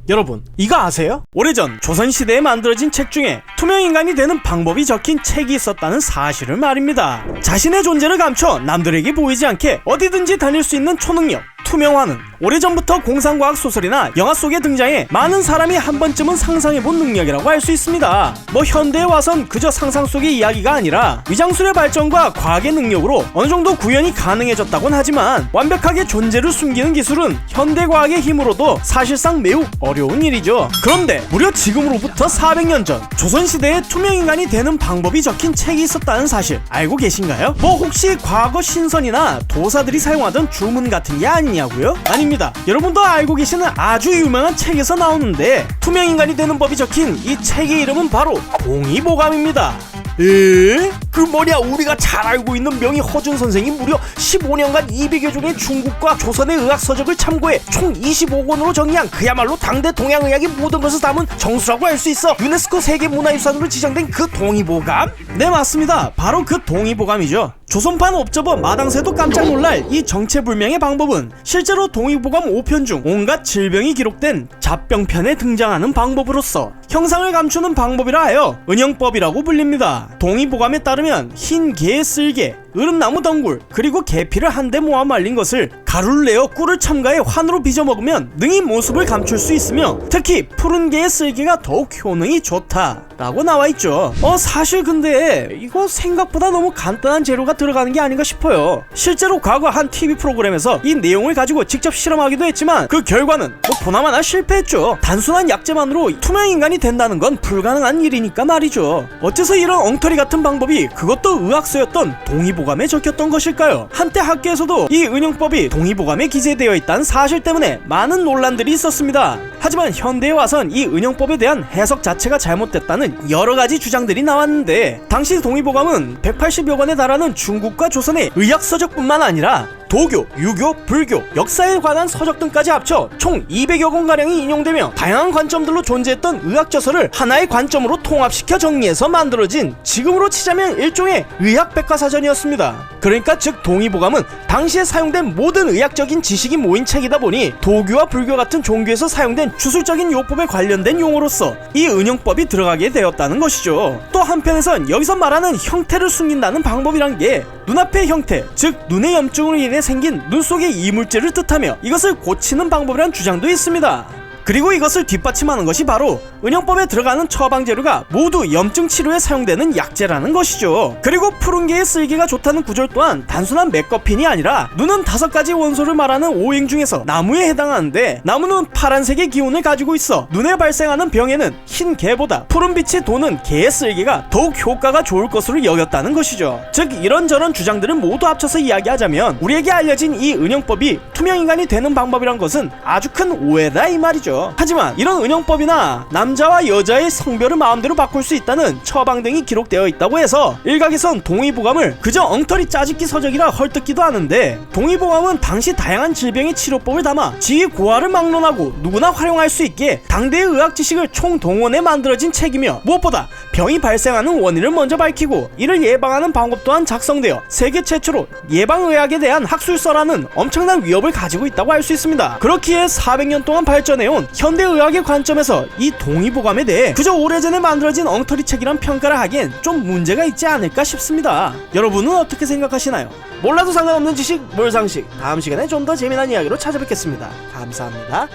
여러분 이거 아세요? 오래전 조선시대에 만들어진 책 중에 투명인간이 되는 방법이 적힌 책이 있었다는 사실을 말입니다. 자신의 존재를 감춰 남들에게 보이지 않게 어디든지 다닐 수 있는 초능력 투명화는 오래전부터 공상과학 소설이나 영화 속에 등장해 많은 사람이 한 번쯤은 상상해본 능력이라고 할 수 있습니다. 뭐 현대에 와선 그저 상상 속의 이야기가 아니라 위장술의 발전과 과학의 능력으로 어느 정도 구현이 가능해졌다곤 하지만 완벽하게 존재를 숨기는 기술은 현대과학의 힘으로도 사실상 매우 어려운 일이죠. 그런데 무려 지금으로부터 400년 전 조선시대에 투명인간이 되는 방법이 적힌 책이 있었다는 사실 알고 계신가요? 뭐 혹시 과거 신선이나 도사들이 사용하던 주문 같은 게 아니냐고요? 아닙니다. 여러분도 알고 계시는 아주 유명한 책에서 나오는데 투명인간이 되는 법이 적힌 이 책의 이름은 바로 동의보감입니다. 그 뭐냐, 우리가 잘 알고 있는 명의 허준 선생이 무려 15년간 200여 종의 중국과 조선의 의학 서적을 참고해 총 25권으로 정리한 그야말로 당대 동양의학의 모든 것을 담은 정수라고 할 수 있어 유네스코 세계문화유산으로 지정된 그 동의보감? 네, 맞습니다. 바로 그 동의보감이죠. 조선판 옵저버 마당새도 깜짝 놀랄 이 정체불명의 방법은 실제로 동의보감 5편 중 온갖 질병이 기록된 잡병편에 등장하는 방법으로서 형상을 감추는 방법이라 하여 은영법이라고 불립니다. 동의보감에 따르면 흰 개 쓸개, 으름나무 덩굴, 그리고 계피를 한데 모아 말린 것을 가루를 내어 꿀을 첨가해 환으로 빚어 먹으면 능히 모습을 감출 수 있으며 특히 푸른 개의 쓸개가 더욱 효능이 좋다라고 나와있죠. 사실 근데 이거 생각보다 너무 간단한 재료가 들어가는 게 아닌가 싶어요. 실제로 과거 한 TV 프로그램에서 이 내용을 가지고 직접 실험하기도 했지만 그 결과는 보나마나 실패했죠. 단순한 약재만으로 투명인간이 된다는 건 불가능한 일이니까 말이죠. 어째서 이런 엉터리 같은 방법이 그것도 의학서였던 동의보감에 적혔던 것일까요? 한때 학계에서도 이 은영법이 동의보감에 기재되어 있다는 사실 때문에 많은 논란들이 있었습니다. 하지만 현대에 와선 이 은영법에 대한 해석 자체가 잘못됐다는 여러가지 주장들이 나왔는데 당시 동의보감은 180여 권에 달하는 중국과 조선의 의학서적뿐만 아니라 도교, 유교, 불교, 역사에 관한 서적 등까지 합쳐 총 200여 권가량이 인용되며 다양한 관점들로 존재했던 의학저서를 하나의 관점으로 통합시켜 정리해서 만들어진 지금으로 치자면 일종의 의학백과사전이었습니다. 그러니까 즉 동의보감은 당시에 사용된 모든 의학적인 지식이 모인 책이다 보니 도교와 불교 같은 종교에서 사용된 주술적인 요법에 관련된 용어로서 이 은영법이 들어가게 되었다는 것이죠. 또 한편에선 여기서 말하는 형태를 숨긴다는 방법이란 게 눈앞의 형태, 즉 눈의 염증으로 인해 생긴 눈 속의 이물질을 뜻하며 이것을 고치는 방법이란 주장도 있습니다. 그리고 이것을 뒷받침하는 것이 바로 은영법에 들어가는 처방재료가 모두 염증 치료에 사용되는 약재라는 것이죠. 그리고 푸른 개의 쓸개가 좋다는 구절 또한 단순한 메커핀이 아니라 눈은 5가지 원소를 말하는 오행 중에서 나무에 해당하는데 나무는 파란색의 기운을 가지고 있어 눈에 발생하는 병에는 흰 개보다 푸른빛이 도는 개의 쓸개가 더욱 효과가 좋을 것으로 여겼다는 것이죠. 즉 이런저런 주장들을 모두 합쳐서 이야기하자면 우리에게 알려진 이 은영법이 투명인간이 되는 방법이란 것은 아주 큰 오해다 이 말이죠. 하지만 이런 은영법이나 남자와 여자의 성별을 마음대로 바꿀 수 있다는 처방 등이 기록되어 있다고 해서 일각에선 동의보감을 그저 엉터리 짜집기 서적이라 헐뜯기도 하는데 동의보감은 당시 다양한 질병의 치료법을 담아 지위 고하를 막론하고 누구나 활용할 수 있게 당대의 의학 지식을 총동원해 만들어진 책이며 무엇보다 병이 발생하는 원인을 먼저 밝히고 이를 예방하는 방법 또한 작성되어 세계 최초로 예방의학에 대한 학술서라는 엄청난 위협을 가지고 있다고 할 수 있습니다. 그렇기에 400년 동안 발전해온 현대의학의 관점에서 이 동의보감에 대해 그저 오래전에 만들어진 엉터리 책이란 평가를 하기엔 좀 문제가 있지 않을까 싶습니다. 여러분은 어떻게 생각하시나요? 몰라도 상관없는 지식 몰상식, 다음 시간에 좀 더 재미난 이야기로 찾아뵙겠습니다. 감사합니다.